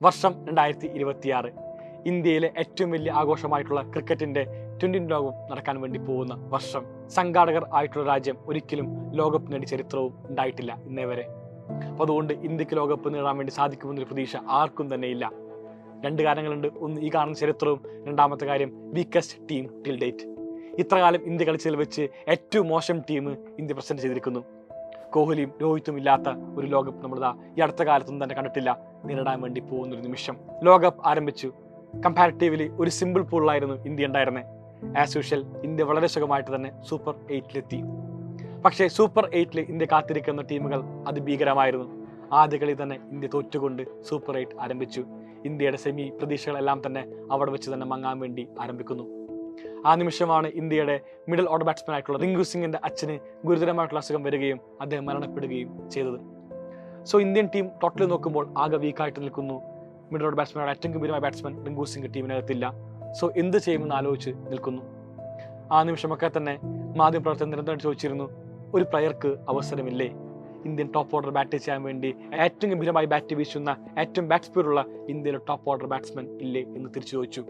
വർഷം 2026. ഇന്ത്യയിലെ ഏറ്റവും വലിയ ആഘോഷമായിട്ടുള്ള ക്രിക്കറ്റിന്റെ 20 ലോകകപ്പ് നടക്കാൻ വേണ്ടി പോകുന്ന വർഷം. സംഘാടകർ ആയിട്ടുള്ള രാജ്യം ഒരിക്കലും ലോകകപ്പ് നേടിയ ചരിത്രവും ഉണ്ടായിട്ടില്ല ഇന്നേ വരെ. അപ്പോൾ അതുകൊണ്ട് ഇന്ത്യക്ക് ലോകകപ്പ് നേടാൻ വേണ്ടി സാധിക്കുമെന്നൊരു പ്രതീക്ഷ ആർക്കും തന്നെ ഇല്ല. 2 കാരണങ്ങളുണ്ട്. ഒന്ന്, ഈ കാണുന്ന ചരിത്രവും. രണ്ടാമത്തെ കാര്യം, വീക്കസ്റ്റ് ടീം ടിൽ ഡേറ്റ്. ഇത്രകാലം ഇന്ത്യ കളിച്ചതിൽ വെച്ച് ഏറ്റവും മോശം ടീം ഇന്ത്യ പ്രസന്റ് ചെയ്തിരിക്കുന്നു. കോഹ്ലിയും രോഹിത്തും ഇല്ലാത്ത ഒരു ലോകകപ്പ് നമ്മളിതാ ഈ അടുത്ത കാലത്തൊന്നും തന്നെ കണ്ടിട്ടില്ല. നേരിടാൻ വേണ്ടി പോകുന്നൊരു നിമിഷം. ലോകകപ്പ് ആരംഭിച്ചു. കമ്പാരിറ്റീവ്ലി ഒരു സിമ്പിൾ പൂളിലായിരുന്നു ഇന്ത്യ ഉണ്ടായിരുന്നത്. ആസ് യൂഷ്വൽ ഇന്ത്യ വളരെ സുഖമായിട്ട് തന്നെ സൂപ്പർ 8-ലെത്തി. പക്ഷേ സൂപ്പർ 8-ൽ ഇന്ത്യ കാത്തിരിക്കുന്ന ടീമുകൾ അതിഭീകരമായിരുന്നു. ആദ്യ കളി തന്നെ ഇന്ത്യ തോറ്റുകൊണ്ട് സൂപ്പർ 8 ആരംഭിച്ചു. ഇന്ത്യയുടെ സെമി പ്രതീക്ഷകളെല്ലാം തന്നെ അവിടെ വെച്ച് തന്നെ മങ്ങാൻ വേണ്ടി ആരംഭിക്കുന്നു. ആ നിമിഷമാണ് ഇന്ത്യയുടെ മിഡിൽ ഓർഡർ ബാറ്റ്സ്മാൻ ആയിട്ടുള്ള റിങ്കു സിംഗിന്റെ അച്ഛന് ഗുരുതരമായിട്ടുള്ള അസുഖം വരികയും അദ്ദേഹം മരണപ്പെടുകയും ചെയ്തത്. സോ ഇന്ത്യൻ ടീം ടോട്ടലി നോക്കുമ്പോൾ ആകെ വീക്കായിട്ട് നിൽക്കുന്നു. മിഡിൽ ഓർഡർ ബാറ്റ്സ്മാൻ, ഏറ്റവും ഗംഭീരമായ ബാറ്റ്സ്മാൻ റിങ്കു സിംഗ് ടീമിനകത്തില്ല. സോ എന്ത് ചെയ്യുമെന്ന് ആലോചിച്ച് നിൽക്കുന്നു. ആ നിമിഷമൊക്കെ തന്നെ മാധ്യമപ്രവർത്തകർ നിരന്തരം ചോദിച്ചിരുന്നു, ഒരു പ്ലെയർക്ക് അവസരമില്ലേ ഇന്ത്യൻ ടോപ്പ് ഓർഡർ ബാറ്റ് ചെയ്യാൻ വേണ്ടി? ഏറ്റവും ഗംഭീരമായി ബാറ്റ് വീശുന്ന, ഏറ്റവും ബാറ്റ് സ്പീഡുള്ള ഇന്ത്യയിലെ ടോപ്പ് ഓർഡർ ബാറ്റ്സ്മാൻ ഇല്ലേ എന്ന് തിരിച്ചു ചോദിച്ചു.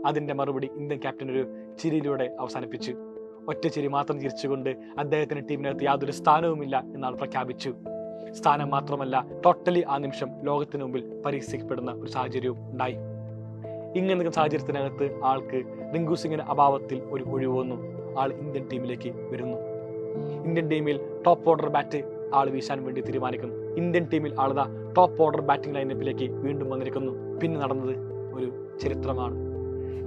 അതിന്റെ മറുപടി ഇന്ത്യൻ ക്യാപ്റ്റൻ ഒരു ചിരിയിലൂടെ അവസാനിപ്പിച്ചു. ഒറ്റ ചിരി മാത്രം ചിരിച്ചുകൊണ്ട് അദ്ദേഹത്തിന്റെ ടീമിനകത്ത് യാതൊരു സ്ഥാനവുമില്ല എന്നാണ് പ്രഖ്യാപിച്ചു. സ്ഥാനം മാത്രമല്ല, ടോട്ടലി ആ നിമിഷം ലോകത്തിന് മുമ്പിൽ പരിഹസിക്കപ്പെടുന്ന ഒരു സാഹചര്യവും ഉണ്ടായി. ഇങ്ങനെ സാഹചര്യത്തിനകത്ത് ആൾക്ക് റിങ്കു സിംഗിന്റെ അഭാവത്തിൽ ഒരു ഒഴിവ് വന്നു. ആൾ ഇന്ത്യൻ ടീമിലേക്ക് വരുന്നു. ഇന്ത്യൻ ടീമിൽ ടോപ്പ് ഓർഡർ ബാറ്റ് ആൾ വീശാൻ വേണ്ടി തീരുമാനിക്കുന്നു. ഇന്ത്യൻ ടീമിൽ ആളുതാ ടോപ്പ് ഓർഡർ ബാറ്റിംഗ് ലൈനപ്പിലേക്ക് വീണ്ടും വന്നിരിക്കുന്നു. പിന്നെ നടന്നത് ഒരു ചരിത്രമാണ്.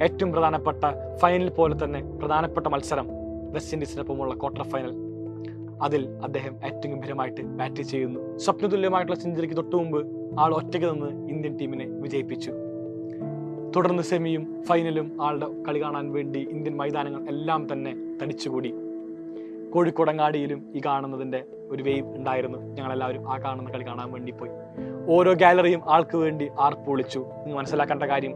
ഏറ്റവും പ്രധാനപ്പെട്ട ഫൈനൽ പോലെ തന്നെ പ്രധാനപ്പെട്ട മത്സരം, വെസ്റ്റ് ഇൻഡീസിനൊപ്പമുള്ള ക്വാർട്ടർ ഫൈനൽ. അതിൽ അദ്ദേഹം ഏറ്റവും ഗംഭീരമായിട്ട് ബാറ്റ് ചെയ്യുന്നു. സ്വപ്നതുല്യമായിട്ടുള്ള സെഞ്ചുറിക്ക് തൊട്ടു മുമ്പ് ആൾ ഒറ്റയ്ക്ക് നിന്ന് ഇന്ത്യൻ ടീമിനെ വിജയിപ്പിച്ചു. തുടർന്ന് സെമിയും ഫൈനലും ആളുടെ കളി കാണാൻ വേണ്ടി ഇന്ത്യൻ മൈതാനങ്ങൾ എല്ലാം തന്നെ തടിച്ചുകൂടി. കോഴിക്കോടങ്ങാടിയിലും ഈ കാണുന്നതിന്റെ ഒരു വേവ് ഉണ്ടായിരുന്നു. ഞങ്ങളെല്ലാവരും ആ കാണുന്ന കളി കാണാൻ വേണ്ടി പോയി. ഓരോ ഗാലറിയും ആൾക്ക് വേണ്ടി ആർപ്പ് വിളിച്ചു. നിങ്ങൾ മനസ്സിലാക്കേണ്ട കാര്യം,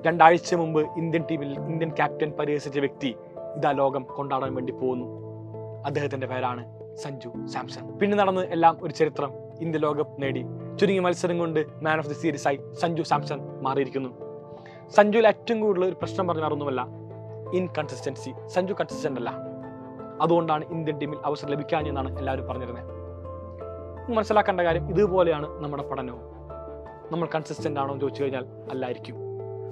2 ആഴ്ച മുമ്പ് ഇന്ത്യൻ ടീമിൽ ഇന്ത്യൻ ക്യാപ്റ്റൻ പരിഹസിച്ച വ്യക്തി ഇതാ ലോകം കൊണ്ടാടാൻ വേണ്ടി പോകുന്നു. അദ്ദേഹത്തിന്റെ പേരാണ് സഞ്ജു സാംസൺ. പിന്നെ നടന്ന് എല്ലാം ഒരു ചരിത്രം. ഇന്ത്യ ലോകകപ്പ് നേടി. ചുരുങ്ങിയ മത്സരം കൊണ്ട് മാൻ ഓഫ് ദി സീരീസ് ആയി സഞ്ജു സാംസൺ മാറിയിരിക്കുന്നു. സഞ്ജുവിൽ ഏറ്റവും കൂടുതൽ ഒരു പ്രശ്നം പറഞ്ഞ വേറൊന്നുമല്ല, ഇൻകൺസിസ്റ്റൻസി. സഞ്ജു കൺസിസ്റ്റന്റ് അല്ല. അതുകൊണ്ടാണ് ഇന്ത്യൻ ടീമിൽ അവസരം ലഭിക്കാഞ്ഞെന്നാണ് എല്ലാവരും പറഞ്ഞിരുന്നത്. മനസ്സിലാക്കേണ്ട കാര്യം, ഇതുപോലെയാണ് നമ്മുടെ പഠനവും. നമ്മൾ കൺസിസ്റ്റന്റ് ആണോ എന്ന് ചോദിച്ചു കഴിഞ്ഞാൽ അല്ലായിരിക്കും.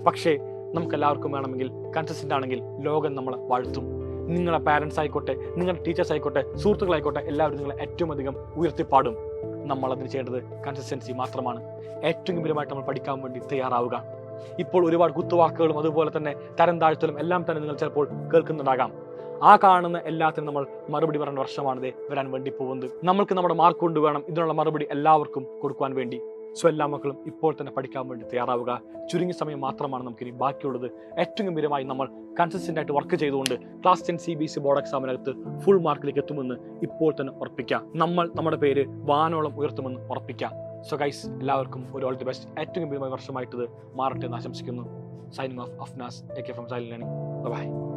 പക്ഷേ നമുക്കെല്ലാവർക്കും വേണമെങ്കിൽ കൺസിസ്റ്റന്റ് ആണെങ്കിൽ ലോകം നമ്മളെ വാഴ്ത്തും. നിങ്ങളെ പാരൻസ് ആയിക്കോട്ടെ, നിങ്ങളുടെ ടീച്ചേഴ്സ് ആയിക്കോട്ടെ, സുഹൃത്തുക്കളായിക്കോട്ടെ, എല്ലാവരും നിങ്ങളെ ഏറ്റവും അധികം ഉയർത്തിപ്പാടും. നമ്മൾ അതിന് ചെയ്യേണ്ടത് കൺസിസ്റ്റൻസി മാത്രമാണ്. ഏറ്റവും ഗംഭീരമായിട്ട് നമ്മൾ പഠിക്കാൻ വേണ്ടി തയ്യാറാവുക. ഇപ്പോൾ ഒരുപാട് കുത്തുവാക്കുകളും അതുപോലെ തന്നെ തരം താഴ്ത്തലും എല്ലാം തന്നെ നിങ്ങൾ ചിലപ്പോൾ കേൾക്കുന്നുണ്ടാകാം. ആ കാണുന്ന എല്ലാത്തിനും നമ്മൾ മറുപടി പറയുന്ന വർഷമാണിത് വരാൻ വേണ്ടി പോകുന്നത്. നമ്മൾക്ക് നമ്മുടെ മാർക്ക് കൊണ്ടുവേണം ഇതിനുള്ള മറുപടി എല്ലാവർക്കും കൊടുക്കുവാൻ വേണ്ടി. സോ എല്ലാ മക്കളും ഇപ്പോൾ തന്നെ പഠിക്കാൻ വേണ്ടി തയ്യാറാവുക. ചുരുങ്ങിയ സമയം മാത്രമാണ് നമുക്കിനി ബാക്കിയുള്ളത്. ഏറ്റവും ഗംഭീരമായി നമ്മൾ കൺസിസ്റ്റന്റ് ആയിട്ട് വർക്ക് ചെയ്തുകൊണ്ട് ക്ലാസ് 10 CBSE ബോർഡ് എക്സാമിനകത്ത് ഫുൾ മാർക്കിലേക്ക് എത്തുമെന്ന് ഇപ്പോൾ തന്നെ ഉറപ്പിക്കാം. നമ്മൾ നമ്മുടെ പേര് വാനോളം ഉയർത്തുമെന്ന് ഉറപ്പിക്കാം. സോ ഗൈസ്, എല്ലാവർക്കും ഒരു ഓൾ ദി ബെസ്റ്റ്. ഏറ്റവും ഗംഭീരമായ വർഷമായിട്ടത് മാറട്ടെ എന്ന് ആശംസിക്കുന്നു. Signing off Afnas, AK from Silent Learning. Bye bye.